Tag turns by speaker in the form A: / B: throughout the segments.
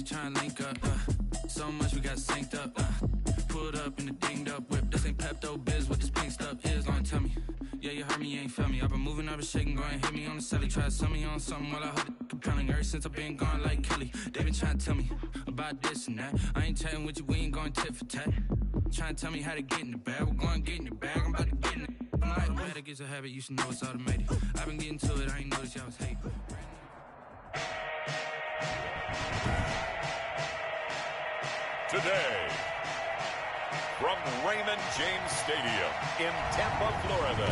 A: trying to link up. So much we got synced up. Pulled up in the dinged up whip. This ain't Pepto Biz, what this pink stuff is. Don't tell me. Yeah, you heard me, you ain't felt me. I've been moving, I've been shaking, go and hit me on the celly. Try to sell me on something while I hold it compelling. Ever since I've been gone like Kelly, they been trying to tell me about this and that. I ain't chatting with you, we ain't going tit for tat. Trying to tell me how to get in the bag. We're going to get in the bag, I'm about to get in it. I'm like, better get a habit, you should know it's automated. I've been getting to it, I ain't noticed y'all was hating.
B: Today, from Raymond James Stadium in Tampa, Florida,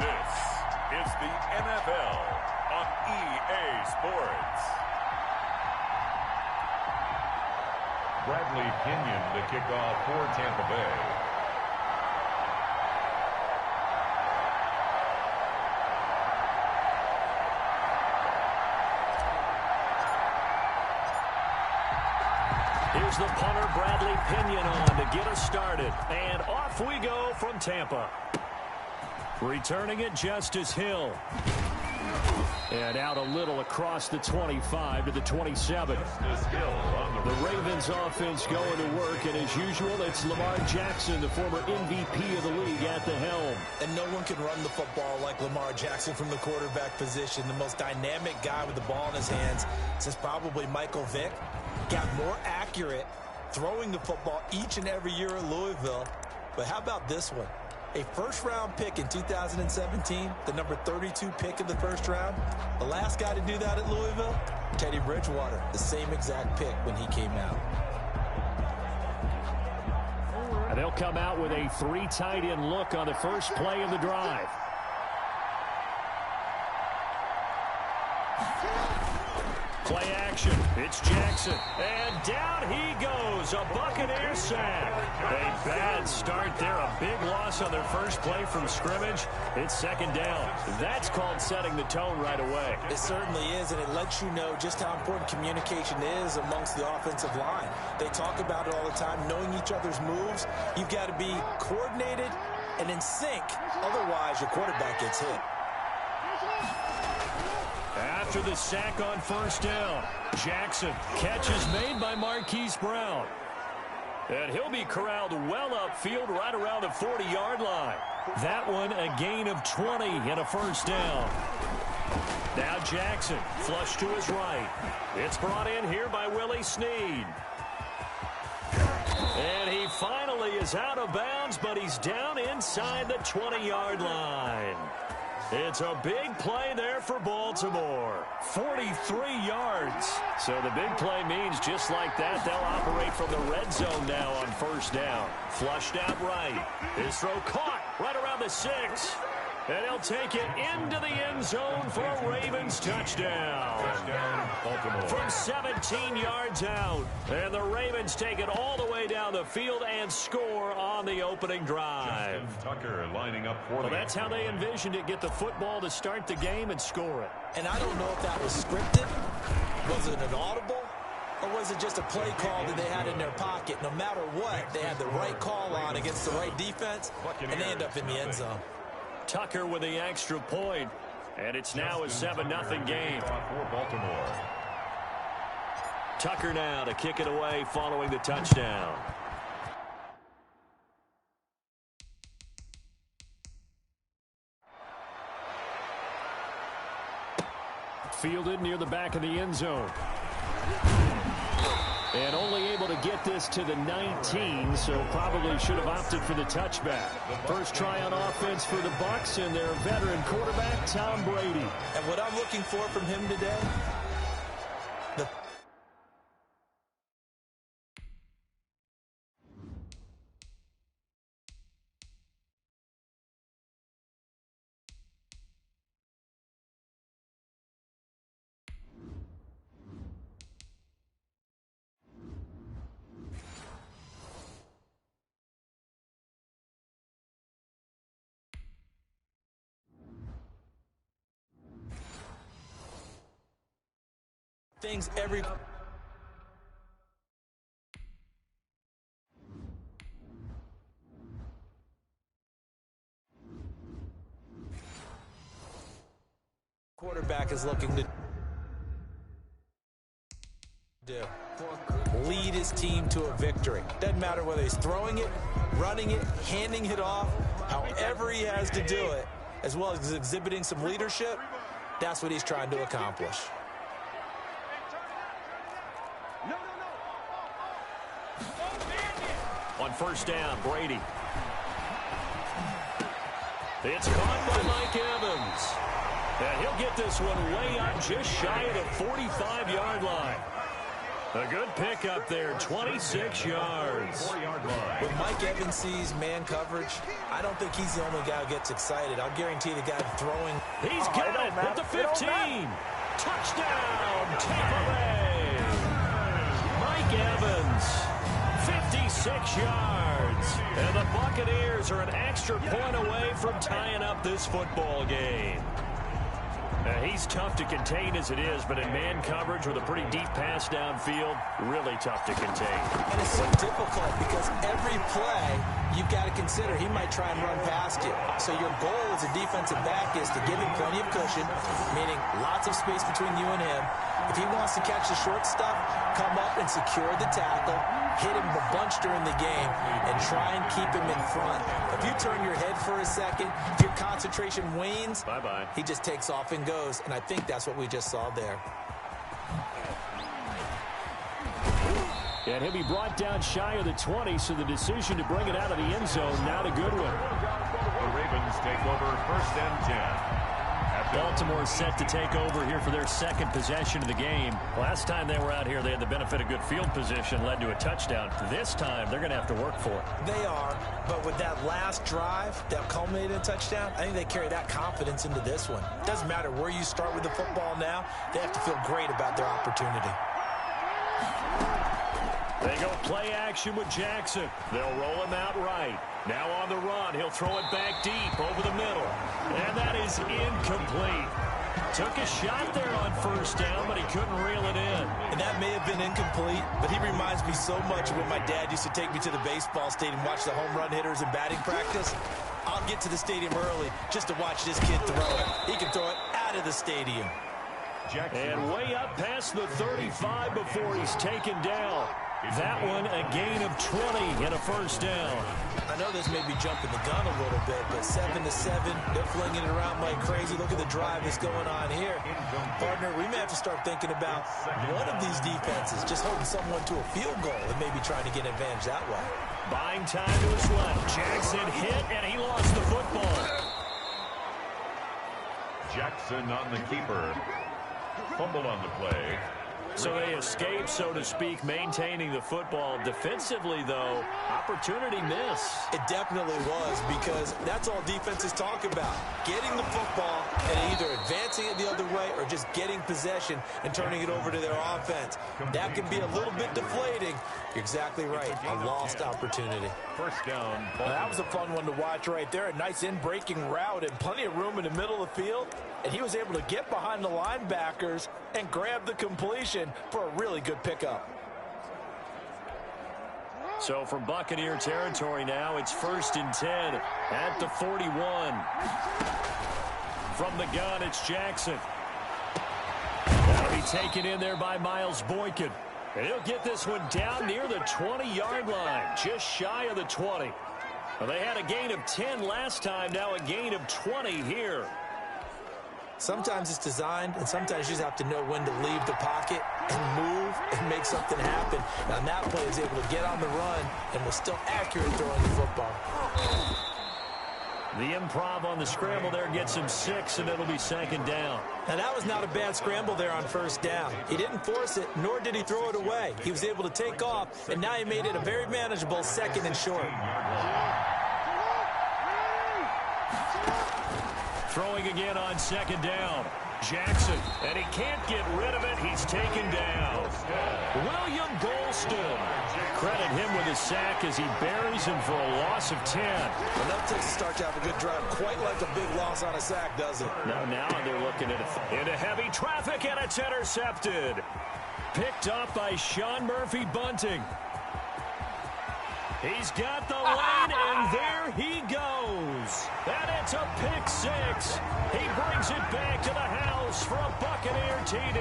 B: this is the NFL on EA Sports.
C: Bradley Pinion to kick off for Tampa Bay.
D: Here's the punter, Bradley Pinion, on to get us started. And off we go from Tampa. Returning it, Justice Hill. And out a little across the 25 to the 27. The Ravens offense going to work, and as usual, it's Lamar Jackson, the former MVP of the league, at the helm.
E: And no one can run the football like Lamar Jackson from the quarterback position. The most dynamic guy with the ball in his hands since probably Michael Vick. Got more accurate throwing the football each and every year at Louisville. But how about this one? A first-round pick in 2017, the number 32 pick in the first round. The last guy to do that at Louisville, Teddy Bridgewater, the same exact pick when he came out.
D: And they'll come out with a 3 tight end look on the first play of the drive. Play action. It's Jackson. And down he goes. A Buccaneer sack. A bad start there. A big loss on their first play from scrimmage. It's second down. That's called setting the tone right away.
E: It certainly is, and it lets you know just how important communication is amongst the offensive line. They talk about it all the time, knowing each other's moves. You've got to be coordinated and in sync. Otherwise, your quarterback gets hit.
D: After the sack on first down, Jackson, catch is made by Marquise Brown. And he'll be corralled well upfield right around the 40-yard line. That one a gain of 20 and a first down. Now Jackson, flush to his right. It's brought in here by Willie Snead. And he finally is out of bounds, but he's down inside the 20-yard line. It's a big play there for Baltimore. 43 yards. So the big play means just like that, they'll operate from the red zone now on first down. Flushed out right. His throw caught right around the 6. And he'll take it into the end zone for a Ravens touchdown. From 17 yards out. And the Ravens take it all the way down the field and score on the opening drive.
C: Tucker lining up for
D: Well, that's how they envisioned it. Get the football to start the game and score it.
E: And I don't know if that was scripted. Was it an audible? Or was it just a play call that they had in their pocket? No matter what, they had the right call on against the right defense, and they end up in the end zone.
D: Tucker with the extra point, and it's now a 7-0 game.
C: For Baltimore.
D: Tucker now to kick it away following the touchdown. Fielded near the back of the end zone. And only able to get this to the 19, so probably should have opted for the touchback. First try on offense for the Bucs and their veteran quarterback, Tom Brady.
E: And what I'm looking for from him today, things every quarterback is looking to Lead his team to a victory. Doesn't matter whether he's throwing it, running it, handing it off, however he has to do it, as well as exhibiting some leadership, that's what he's trying to accomplish.
D: On first down, Brady. It's caught by Mike Evans. And he'll get this one way up just shy of the 45-yard line. A good pickup there, 26 yards.
E: When Mike Evans sees man coverage, I don't think he's the only guy who gets excited. I'll guarantee the guy throwing.
D: He's got it at the 15. Touchdown, Tampa Bay. Mike Evans, 56 yards. And the Buccaneers are an extra point away from tying up this football game. He's tough to contain as it is, but in man coverage with a pretty deep pass downfield, really tough to contain.
E: And it's so difficult because every play you've got to consider he might try and run past you. So your goal as a defensive back is to give him plenty of cushion, meaning lots of space between you and him. If he wants to catch the short stuff, come up and secure the tackle, hit him a bunch during the game, and try and keep him in front. If you turn your head for a second, if your concentration wanes,
D: bye-bye. He
E: just takes off and goes, and I think that's what we just saw there.
D: And he'll be brought down shy of the 20, so the decision to bring it out of the end zone, not a good one.
C: The Ravens take over first and 10.
D: Baltimore set to take over here for their second possession of the game. Last time they were out here, they had the benefit of good field position, led to a touchdown. This time, they're going to have to work for it.
E: They are, but with that last drive that culminated in a touchdown, I think they carry that confidence into this one. It doesn't matter where you start with the football now. They have to feel great about their opportunity.
D: They go play action with Jackson. They'll roll him out right. Now on the run, he'll throw it back deep over the middle. And that is incomplete. Took a shot there on first down, but he couldn't reel it in.
E: And that may have been incomplete, but he reminds me so much of when my dad used to take me to the baseball stadium, watch the home run hitters in batting practice. I'll get to the stadium early just to watch this kid throw it. He can throw it out of the stadium.
D: And way up past the 35 before he's taken down. That one a gain of 20 and a first down.
E: I know this may be jumping the gun a little bit, but 7-7, they're flinging it around like crazy. Look at the drive that's going on here. Partner, we may have to start thinking about one of these defenses just holding someone to a field goal and maybe trying to get an advantage that way.
D: Buying time to his left. Jackson hit, and he lost the football.
C: Jackson on the keeper. Fumble on the play.
D: So they escape, so to speak, maintaining the football. Defensively, though, opportunity miss.
E: It definitely was, because that's all defenses talk about. Getting the football and either advancing it the other way or just getting possession and turning it over to their offense. That can be a little bit deflating. You're exactly right. A lost opportunity.
C: First down.
E: That was a fun one to watch right there. A nice in-breaking route and plenty of room in the middle of the field. And he was able to get behind the linebackers and grab the completion for a really good pickup.
D: So from Buccaneer territory now, it's 1st and 10 at the 41. From the gun, it's Jackson. That'll be taken in there by Miles Boykin. And he'll get this one down near the 20-yard line, just shy of the 20. Well, they had a gain of 10 last time, now a gain of 20 here.
E: Sometimes it's designed, and sometimes you just have to know when to leave the pocket and move and make something happen. Now, that play is able to get on the run and was still accurate throwing the football.
D: The improv on the scramble there gets him 6, and it'll be 2nd down.
E: Now, that was not a bad scramble there on 1st down. He didn't force it, nor did he throw it away. He was able to take off, and now he made it a very manageable 2nd and short.
D: Throwing again on 2nd down. Jackson, and he can't get rid of it. He's taken down. William Golston. Credit him with his sack as he buries him for a loss of 10.
E: Well, that takes a start to have a good drive. Quite like a big loss on a sack, does it?
D: Now they're looking at it into heavy traffic, and it's intercepted. Picked up by Sean Murphy Bunting. He's got the lane, and there he goes. And it's a pick 6. He brings it back to the house for a Buccaneer TD.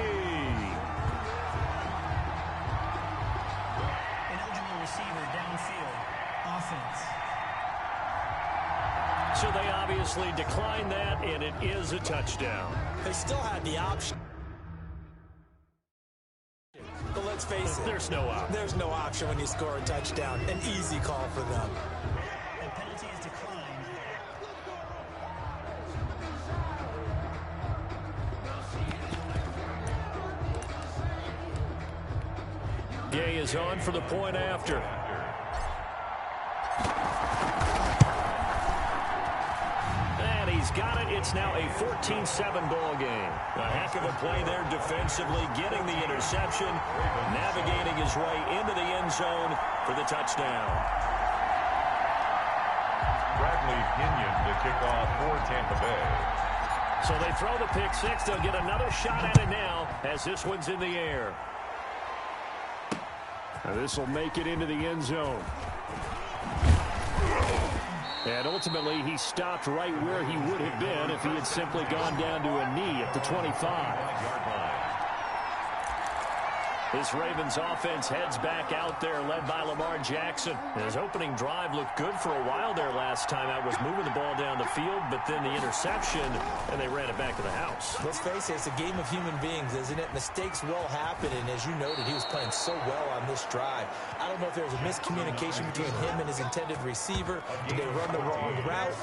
D: So they obviously declined that, and it is a touchdown.
E: They still had the option. But let's face it.
D: There's no option.
E: There's no option when you score a touchdown. An easy call for them.
F: The penalty is declined.
D: Gay is on for the point after. And he's got it. It's now a 14-7 ball game. A heck of a play there defensively, getting the interception, navigating his way into the end zone for the touchdown.
C: Bradley Pinion to kick off for Tampa Bay.
D: So they throw the pick six. They'll get another shot at it now as this one's in the air. This will make it into the end zone. And ultimately, he stopped right where he would have been if he had simply gone down to a knee at the 25. This Ravens offense heads back out there, led by Lamar Jackson. His opening drive looked good for a while there last time out, was moving the ball down the field, but then the interception, and they ran it back to the house.
E: Let's face it, it's a game of human beings, isn't it? Mistakes will happen, and as you noted, he was playing so well on this drive. I don't know if there was a miscommunication between him and his intended receiver. Did they run the wrong route?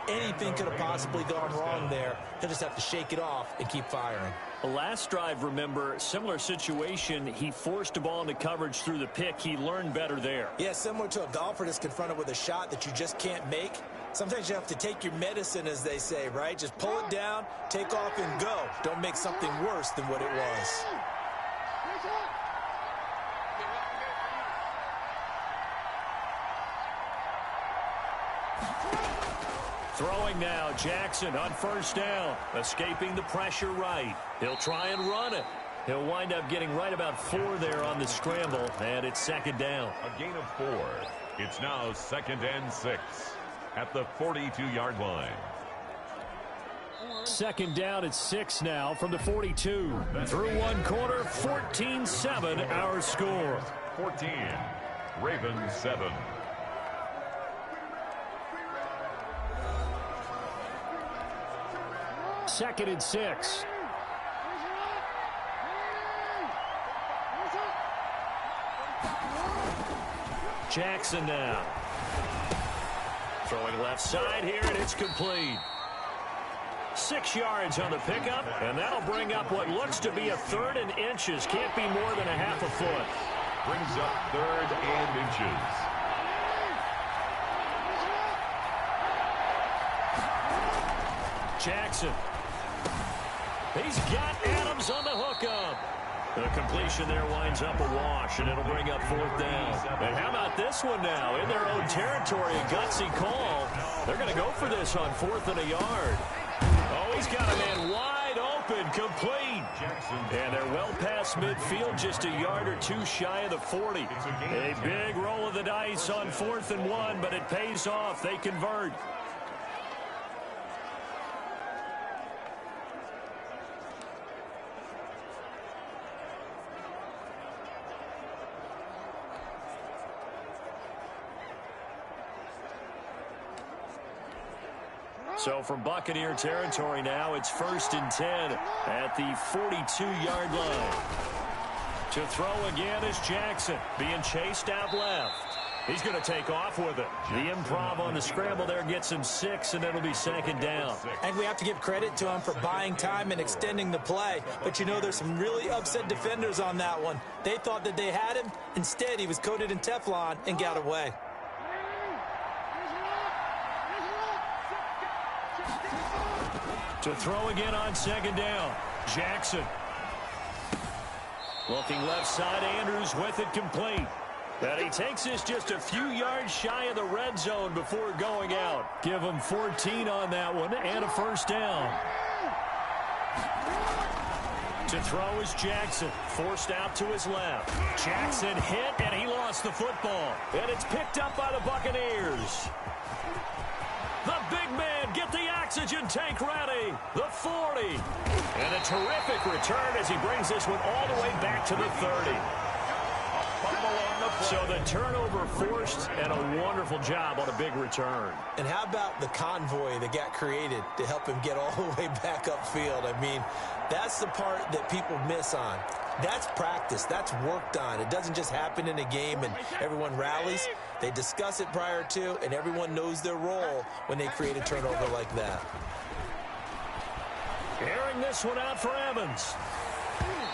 E: Anything could have possibly gone wrong there. He'll just have to shake it off and keep firing.
D: The last drive, remember, similar situation. He forced the ball into coverage through the pick. He learned better there.
E: Yeah, similar to a golfer that's confronted with a shot that you just can't make. Sometimes you have to take your medicine, as they say, right? Just pull it down, take off, and go. Don't make something worse than what it was.
D: Throwing now, Jackson on first down, escaping the pressure right. He'll try and run it. He'll wind up getting right about 4 there on the scramble, and it's second down.
B: A gain of 4. It's now 2nd and 6 at the 42-yard line.
D: Second down at 6 now from the 42. Through one quarter, 14-7 our score.
B: 14, Ravens 7.
D: Second and 6. Jackson now. Throwing left side here, and it's complete. 6 yards on the pickup, and that'll bring up what looks to be a 3rd and inches. Can't be more than a half a foot.
B: Brings up 3rd and inches.
D: Jackson. He's got Adams on the hookup. The completion there winds up a wash, and it'll bring up 4th down. And how about this one now? In their own territory, a gutsy call. They're going to go for this on 4th and a yard. Oh, he's got a man wide open, complete. And they're well past midfield, just a yard or 2 shy of the 40. A big roll of the dice on 4th and 1, but it pays off. They convert. So from Buccaneer territory now, it's 1st and 10 at the 42-yard line. To throw again is Jackson, being chased out left. He's going to take off with it. The improv on the scramble there gets him 6, and it'll be 2nd down.
E: And we have to give credit to him for buying time and extending the play. But you know, there's some really upset defenders on that one. They thought that they had him. Instead, he was coated in Teflon and got away.
D: To throw again on 2nd down. Jackson. Looking left side, Andrews with it complete. And he takes this just a few yards shy of the red zone before going out. Give him 14 on that one and a 1st down. To throw is Jackson, forced out to his left. Jackson hit, and he lost the football. And it's picked up by the Buccaneers. The big man, get the oxygen tank ready. The 40. And a terrific return as he brings this one all the way back to the 30.
C: fumble on the play.
D: So the turnover forced, and a wonderful job on a big return.
E: And how about the convoy that got created to help him get all the way back upfield? I mean, that's the part that people miss on. That's practice. That's worked on. It doesn't just happen in a game and everyone rallies. They discuss it prior to, and everyone knows their role when they create a turnover like that.
D: Airing this one out for Evans.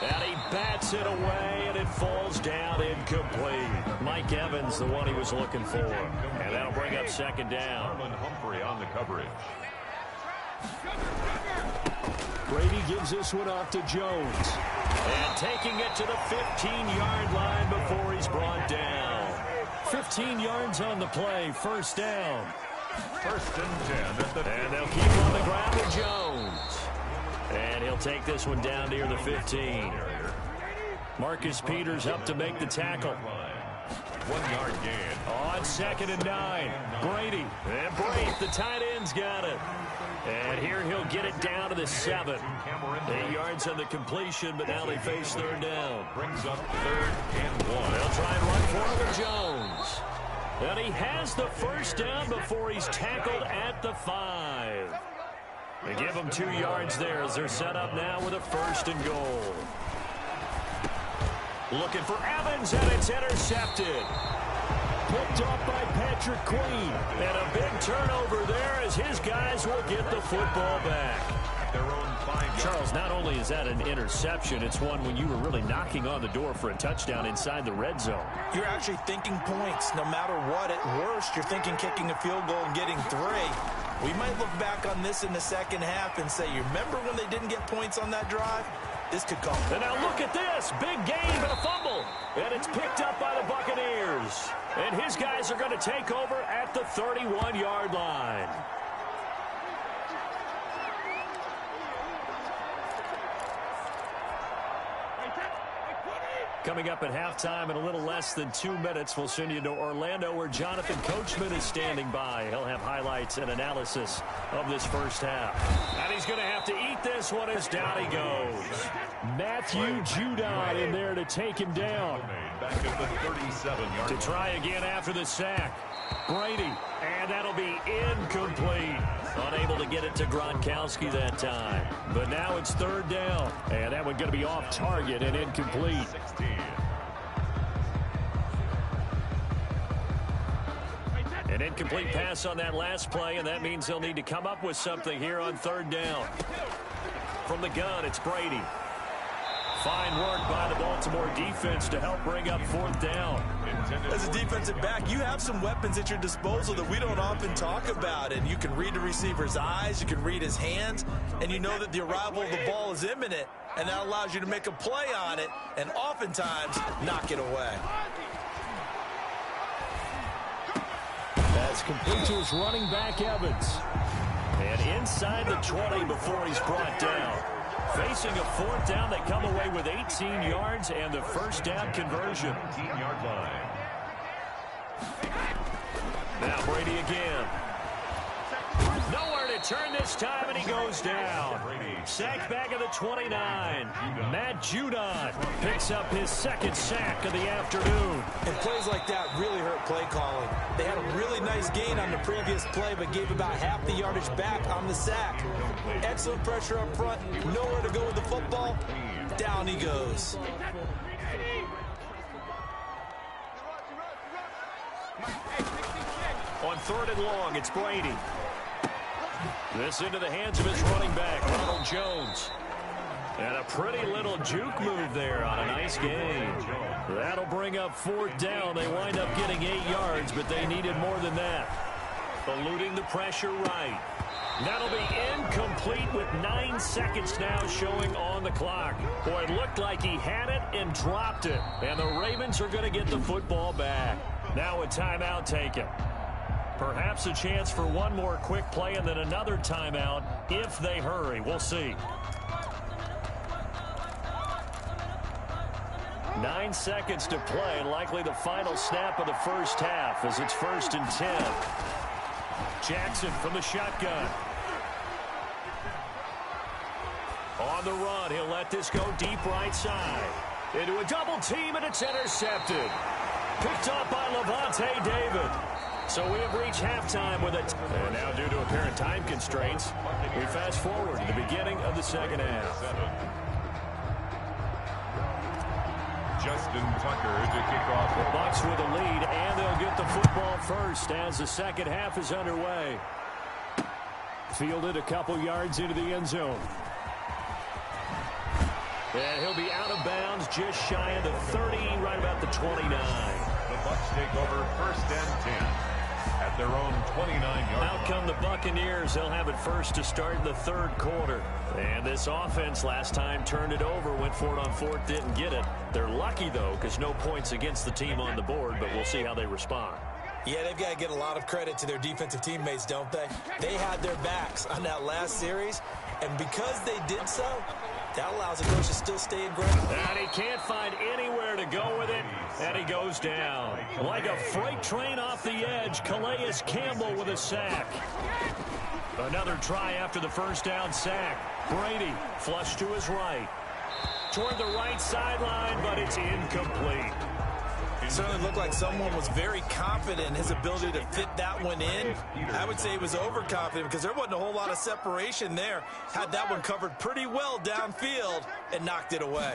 D: And he bats it away, and it falls down incomplete. Mike Evans, the one he was looking for. And that'll bring up second down.
C: Humphrey on the coverage.
D: Brady gives this one off to Jones. And taking it to the 15-yard line before he's brought down. 15 yards on the play, first down.
C: First and 10.
D: And they'll keep on the ground with Jones. And he'll take this one down near the 15. Marcus Peters up to make the tackle.
C: 1 yard gain.
D: On 2nd and 9. Brady. And Brate, the tight end's got it. And here he'll get it down to the 7. 8 yards on the completion, but now they face third down.
C: Brings up 3rd and 1.
D: They'll try and run for it with Jones. And he has the first down before he's tackled at the 5. They give him 2 yards there as they're set up now with a 1st and goal. Looking for Evans, and it's intercepted. Picked off by Patrick Queen. And a big turnover there as his guys will get the football back.
C: Their own 5 yards.
D: Charles, not only is that an interception, it's one when you were really knocking on the door for a touchdown inside the red zone.
E: You're actually thinking points. No matter what, at worst, you're thinking kicking a field goal and getting 3. We might look back on this in the second half and say, you remember when they didn't get points on that drive? This could come.
D: And now look at this. Big game and a fumble. And it's picked up by the Buccaneers. And his guys are going to take over at the 31-yard line. Coming up at halftime in a little less than 2 minutes, we'll send you to Orlando where Jonathan Coachman is standing by. He'll have highlights and analysis of this first half. And he's going to have to eat this one as down he goes. Matthew Judon in there to take him down.
C: Back at the 37-yard
D: To
C: line.
D: try again after the sack. Brady, and that'll be incomplete. Unable to get it to Gronkowski that time. But now it's 3rd down, and that one going to be off target and incomplete.
C: 16.
D: An incomplete pass on that last play, and that means they'll need to come up with something here on 3rd down. From the gun, it's Brady. Fine work by the Baltimore defense to help bring up 4th down.
E: As a defensive back, you have some weapons at your disposal that we don't often talk about. And you can read the receiver's eyes, you can read his hands, and you know that the arrival of the ball is imminent. And that allows you to make a play on it and oftentimes knock it away.
D: That's complete to his running back, Evans. And inside the 20 before he's brought down. Facing a 4th down, they come away with 18 yards and the first down conversion.
C: 19-yard line.
D: Now Brady again. Nowhere to turn this time, and he goes down. Sacked back at the 29. Matt Judon picks up his 2nd sack of the afternoon.
E: And plays like that really hurt play calling. They had a really nice gain on the previous play, but gave about half the yardage back on the sack. Excellent pressure up front. Nowhere to go with the football. Down he goes.
D: On 3rd and long, it's Brady. This into the hands of his running back, Ronald Jones. And a pretty little juke move there on a nice gain. That'll bring up 4th down. They wind up getting 8 yards, but they needed more than that. Eluding the pressure right. That'll be incomplete with 9 seconds now showing on the clock. Boy, it looked like he had it and dropped it. And the Ravens are going to get the football back. Now a timeout taken. Perhaps a chance for one more quick play and then another timeout if they hurry. We'll see. 9 seconds to play, likely the final snap of the first half as it's 1st and 10. Jackson from the shotgun. On the run, he'll let this go deep right side. Into a double team, and it's intercepted. Picked up by Levante David. So we have reached halftime with it. And now, due to apparent time constraints, we fast forward to the beginning of the second half.
C: Justin Tucker to kick off.
D: The Bucs with a lead, and they'll get the football first as the second half is underway. Fielded a couple yards into the end zone. And he'll be out of bounds just shy of the 30, right about the 29.
C: The Bucs take over first and 10 at their own 29-yard line.
D: Out come the Buccaneers. They'll have it first to start the third quarter. And this offense last time turned it over, went for it on fourth, didn't get it. They're lucky, though, because no points against the team on the board, but we'll see how they respond.
E: Yeah, they've got to get a lot of credit to their defensive teammates, don't they? They had their backs on that last series, and because they did so, that allows the coach to still stay in ground.
D: And he can't find anywhere to go with it, and he goes down. Like a freight train off the edge, Calais Campbell with a sack. Another try after the first down sack. Brady flush to his right. Toward the right sideline, but it's incomplete.
E: It certainly looked like someone was very confident in his ability to fit that one in. I would say he was overconfident because there wasn't a whole lot of separation there. Had that one covered pretty well downfield and knocked it away.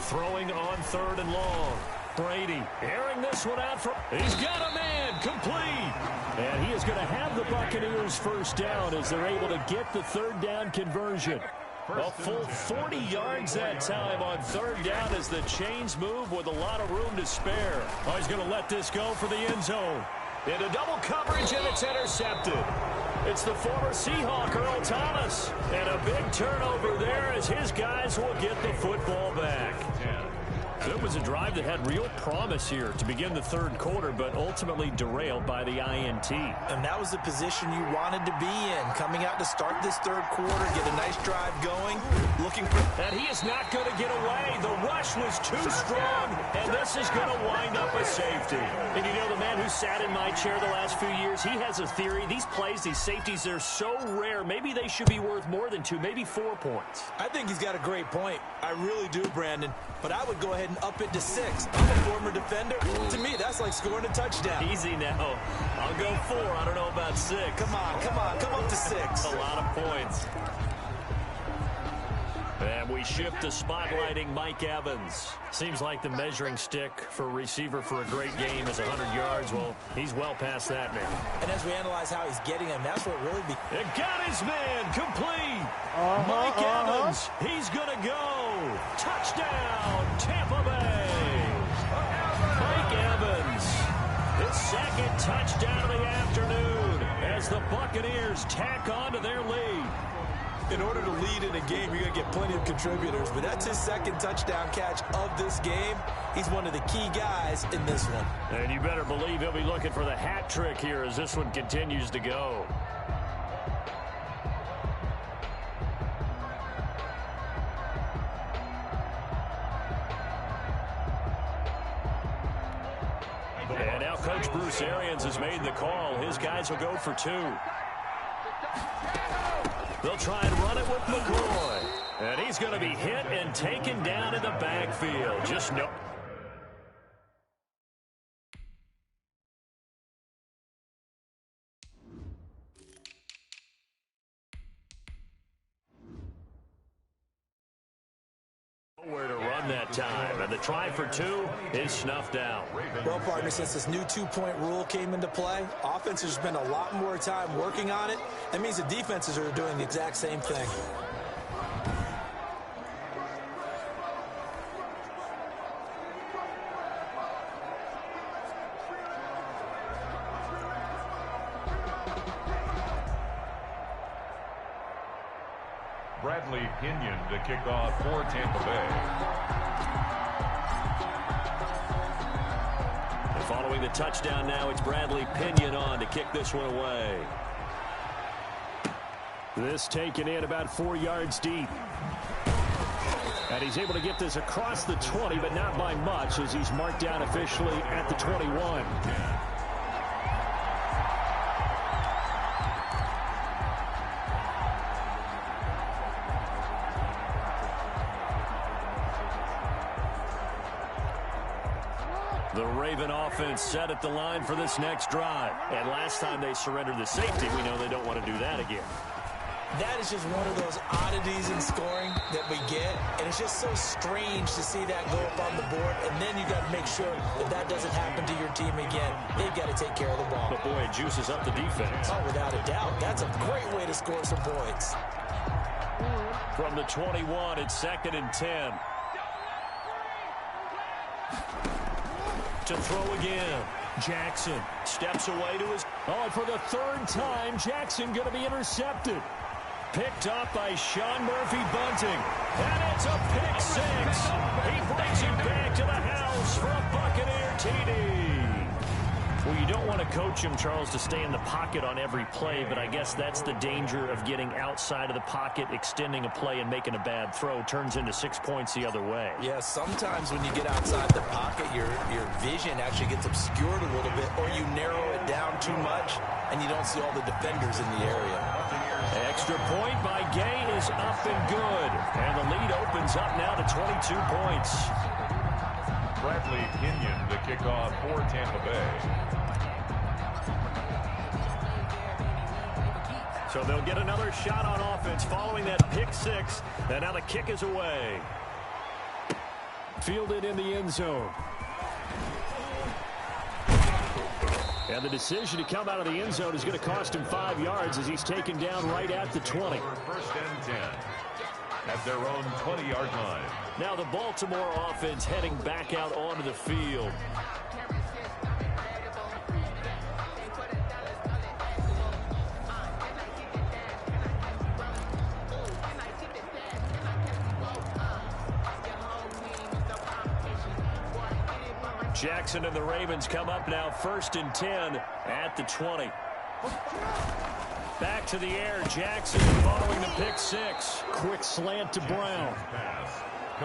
D: Throwing on third and long. Brady airing this one out for. He's got a man complete. And he is going to have the Buccaneers first down as they're able to get the third down conversion. A full 40 yards that time on third down as the chains move with a lot of room to spare. Oh, he's going to let this go for the end zone. Into double coverage, and it's intercepted. It's the former Seahawk, Earl Thomas. And a big turnover there as his guys will get the football back. It was a drive that had real promise here to begin the third quarter, but ultimately derailed by the INT.
E: And that was the position you wanted to be in. Coming out to start this third quarter, get a nice drive going, looking for...
D: And he is not going to get away. The rush was too strong, and this is going to wind up a safety. And you know, the man who sat in my chair the last few years, he has a theory. These plays, these safeties, they're so rare. Maybe they should be worth more than 2, maybe 4 points.
E: I think he's got a great point. I really do, Brandon. But I would go ahead and up it to 6. I'm a former defender. To me, that's like scoring a touchdown.
D: Easy now. I'll go 4. I don't know about 6.
E: Come on. Come up to 6.
D: A lot of points. And we shift to spotlighting Mike Evans. Seems like the measuring stick for a receiver for a great game is 100 yards. Well, he's well past that now.
E: And as we analyze how he's getting him, that's what really...
D: It got his man complete. Mike Evans, he's going to go. Touchdown, Tampa Bay. Mike Evans, his second touchdown of the afternoon as the Buccaneers tack on to their lead.
E: In order to lead in a game, you're going to get plenty of contributors, but that's his second touchdown catch of this game. He's one of the key guys in this one.
D: And you better believe he'll be looking for the hat trick here as this one continues to go. And now Coach Bruce Arians has made the call. His guys will go for 2. They'll try and run it with McCoy. And he's going to be hit and taken down in the backfield. Just no. Nowhere to run that time. And the try for 2 is snuffed out.
E: Well, partner, since this new 2-point rule came into play, offenses spend a lot more time working on it. That means the defenses are doing the exact same thing.
C: Bradley Pinion to kick off for Tampa Bay.
D: And following the touchdown now, it's Bradley Pinion on to kick this one away. This taken in about 4 yards deep. And he's able to get this across the 20, but not by much as he's marked down officially at the 21. The Raven offense set at the line for this next drive. And last time they surrendered the safety, we know they don't want to do that again.
E: That is just one of those oddities in scoring that we get, and it's just so strange to see that go up on the board, and then you got to make sure that that doesn't happen to your team again. They've got to take care of the ball.
D: But, boy, it juices up the defense.
E: Oh, without a doubt. That's a great way to score some points.
D: From the 21, it's 2nd and 10. To throw again. Jackson steps away to his... Oh, and for the 3rd time, Jackson going to be intercepted. Picked up by Sean Murphy-Bunting. And it's a pick 6. He brings it back to the house for a Buccaneer TD. Well, you don't want to coach him, Charles, to stay in the pocket on every play, but I guess that's the danger of getting outside of the pocket, extending a play, and making a bad throw. Turns into 6 points the other way.
E: Yeah, sometimes when you get outside the pocket, your vision actually gets obscured a little bit, or you narrow it down too much, and you don't see all the defenders in the area.
D: Extra point by Gay is up and good. And the lead opens up now to 22 points.
C: Bradley Kenyon, the kickoff for Tampa Bay.
D: So they'll get another shot on offense following that pick 6. And now the kick is away. Fielded in the end zone. And the decision to come out of the end zone is going to cost him 5 yards as he's taken down right at the 20.
C: 1st and 10 at their own 20-yard line.
D: Now the Baltimore offense heading back out onto the field. Jackson and the Ravens come up now 1st and 10 at the 20. Back to the air, Jackson following the pick 6. Quick slant to Brown.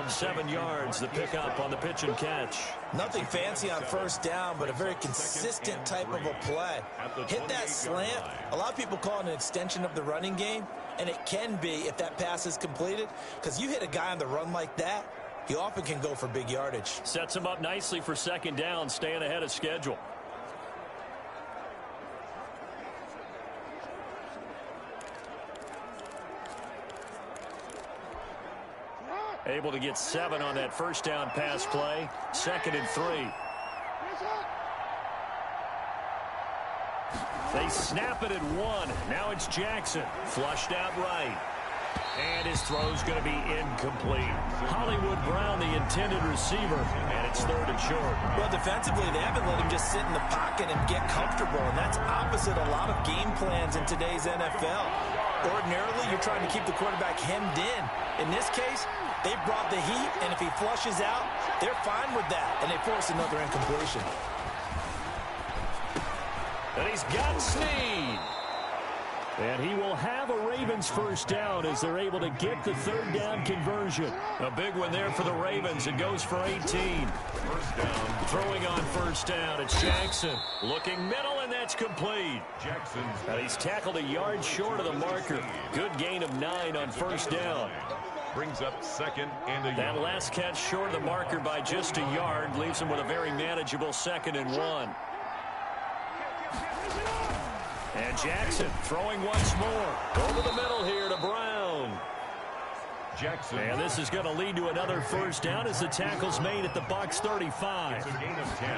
D: 7 yards, the pickup on the pitch and catch.
E: Nothing fancy on 1st down, but a very consistent type of a play. Hit that slant. A lot of people call it an extension of the running game, and it can be if that pass is completed, because you hit a guy on the run like that, he often can go for big yardage.
D: Sets him up nicely for 2nd down, staying ahead of schedule. Able to get 7 on that 1st down pass play. 2nd and 3. They snap it at 1. Now it's Jackson. Flushed out right. And his throw's going to be incomplete. Hollywood Brown, the intended receiver, and it's 3rd and short.
E: Well, defensively, they haven't let him just sit in the pocket and get comfortable, and that's opposite a lot of game plans in today's NFL. Ordinarily, you're trying to keep the quarterback hemmed in. In this case, they brought the heat, and if he flushes out, they're fine with that, and they force another incompletion.
D: And he's got Snead. And he will have a Ravens 1st down as they're able to get the 3rd down conversion. A big one there for the Ravens. It goes for 18.
C: 1st down.
D: Throwing on 1st down, it's Jackson. Looking middle, and that's complete.
C: Jackson's
D: And he's tackled a yard short of the marker. Good gain of 9 on 1st down.
C: brings up 2nd and a yard.
D: That last catch short of the marker by just a yard leaves him with a very manageable 2nd and 1. And Jackson throwing once more. Over the middle here to Brown.
C: Jackson.
D: And this is going to lead to another 1st down as the tackle's made at the Bucs 35.
C: It's a gain of 10.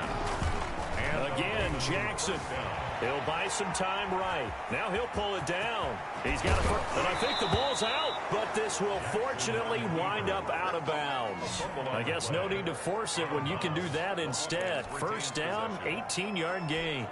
C: And
D: Again, Jackson. He'll buy some time right. Now he'll pull it down. He's got it, and I think the ball's out, but this will fortunately wind up out of bounds. I guess no need to force it when you can do that instead. 1st down, 18-yard gain.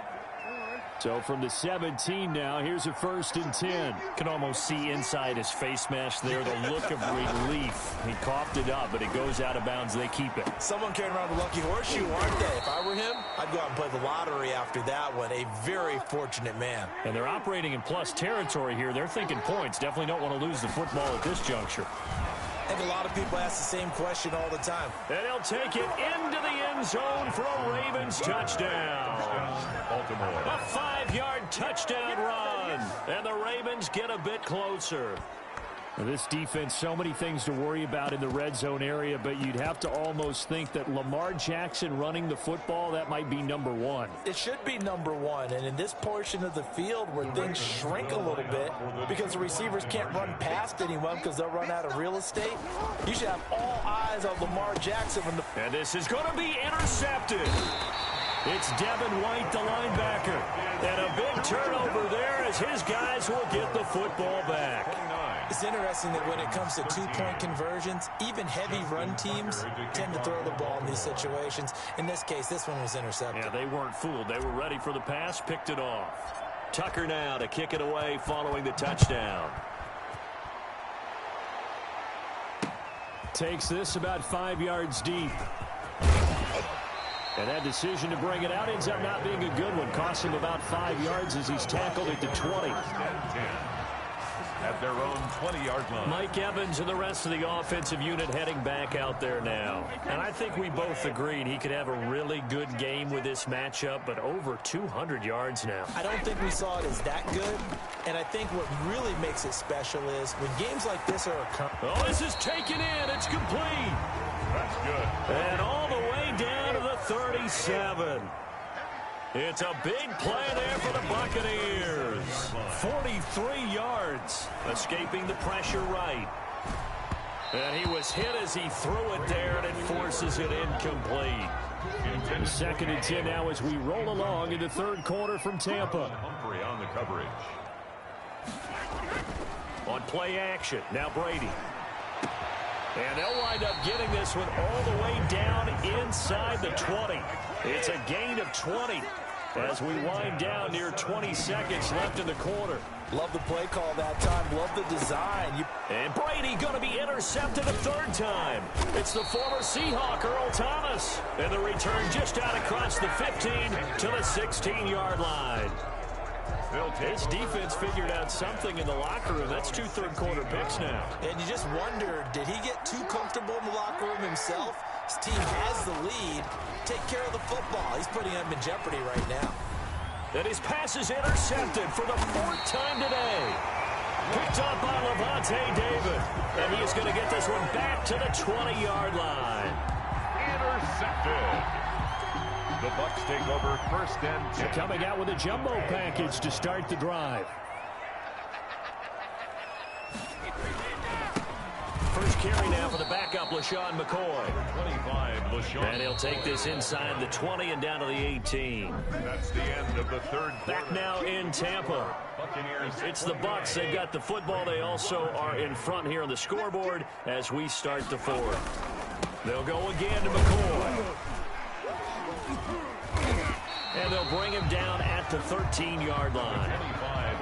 D: So from the 17 now, here's a 1st and 10. Can almost see inside his face mask there, the look of relief. He coughed it up, but it goes out of bounds. They keep it.
E: Someone carrying around the lucky horseshoe, aren't they? If I were him, I'd go out and play the lottery after that one. A very fortunate man.
D: And they're operating in plus territory here. They're thinking points. Definitely don't want to lose the football at this juncture.
E: I think a lot of people ask the same question all the time.
D: And he'll take it into the end zone for a Ravens touchdown.
C: Baltimore.
D: A 5-yard touchdown run. And the Ravens get a bit closer. This defense, so many things to worry about in the red zone area, but you'd have to almost think that Lamar Jackson running the football, that might be number one.
E: It should be number one, and in this portion of the field where things shrink a little bit because the receivers can't run past anyone because they'll run out of real estate, you should have all eyes on Lamar Jackson.
D: And this is going to be intercepted. It's Devin White, the linebacker. And a big turnover there as his guys will get the football back.
E: It's interesting that when it comes to two-point conversions, even heavy run teams tend to throw the ball in these situations. In this case, this one was intercepted.
D: Yeah, they weren't fooled. They were ready for the pass, picked it off. Tucker now to kick it away following the touchdown. Takes this about 5 yards deep. And that decision to bring it out ends up not being a good one. Cost him about 5 yards as he's tackled at the 20.
C: At their own 20-yard line.
D: Mike Evans and the rest of the offensive unit heading back out there now. And I think we both agreed he could have a really good game with this matchup, but over 200 yards now.
E: I don't think we saw it as that good, and I think what really makes it special is when games like this are occurring.
D: Oh, this is taken in. It's complete.
C: That's good.
D: And all the way down to the 37. It's a big play there for the Buccaneers. 43 yards, escaping the pressure right. And he was hit as he threw it there, and it forces it incomplete. 2nd and 10 now as we roll along in the third quarter from Tampa.
C: Humphrey on the coverage.
D: On play action, now Brady. And they'll wind up getting this one all the way down inside the 20. It's a gain of 20 as we wind down near 20 seconds left in the quarter.
E: Love the play call that time. Love the design.
D: And Brady going to be intercepted a third time. It's the former Seahawk, Earl Thomas. And the return just out across the 15 to the 16-yard line. His defense figured out something in the locker room. That's 2 third-quarter picks now.
E: And you just wonder, did he get too comfortable in the locker room himself? His team has the lead. Take care of the football. He's putting them in jeopardy right now.
D: And his pass is intercepted for the 4th time today. Picked up by Levante David. And he is going to get this one back to the 20-yard line.
C: Intercepted. The Bucs take over 1st and 10.
D: Coming out with a jumbo package to start the drive. First carry now for the backup, LaShawn McCoy.
C: 25, LaShawn.
D: And he'll take this inside the 20 and down to the 18.
C: That's the end of the third
D: Back
C: quarter.
D: now in Tampa.
C: Buccaneers.
D: It's the Bucs. They've got the football. They also are in front here on the scoreboard as we start the 4th. They'll go again to McCoy. And they'll bring him down at the 13-yard line.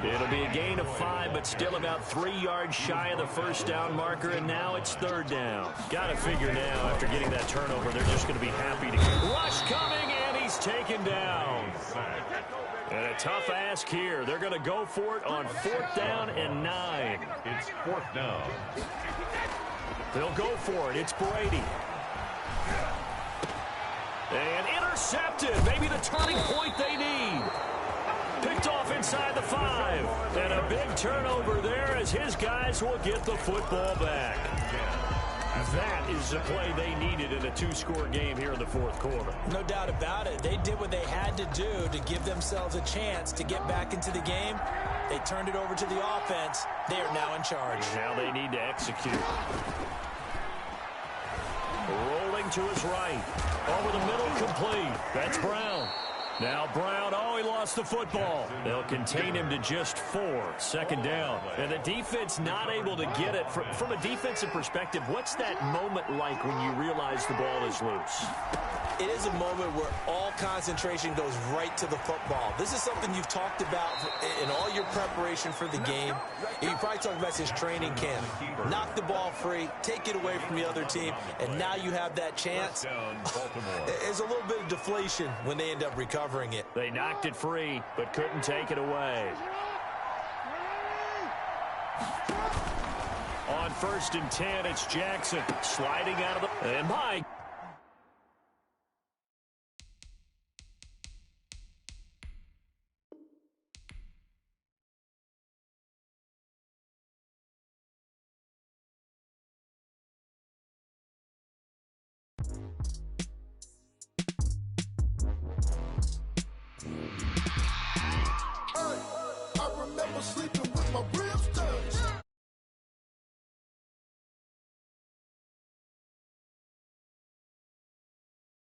D: It'll be a gain of 5, but still about 3 yards shy of the first down marker, and now it's 3rd down. Got to figure now, after getting that turnover, they're just going to be happy to get rush coming, and he's taken down. And a tough ask here. They're going to go for it on 4th down and 9.
C: It's 4th down.
D: They'll go for it. It's Brady. And intercepted. Maybe the turning point they need. Picked off inside the 5. And a big turnover there as his guys will get the football back. That is the play they needed in a 2-score game here in the 4th quarter.
E: No doubt about it. They did what they had to do to give themselves a chance to get back into the game. They turned it over to the offense. They are now in charge.
D: Now they need to execute. Rolling to his right. Over the middle, complete. That's Brown. Now Brown, oh, he lost the football. They'll contain him to just 4. 2nd down. And the defense not able to get it. From a defensive perspective, what's that moment like when you realize the ball is loose?
E: It is a moment where all concentration goes right to the football. This is something you've talked about in all your preparation for the game. You probably talked about since training camp. Knock the ball free, take it away from the other team, and now you have that chance. There's a little bit of deflation when they end up recovering it.
D: They knocked it free, but couldn't take it away. On 1st and 10, it's Jackson sliding out of the... And Mike...
G: sleeping with my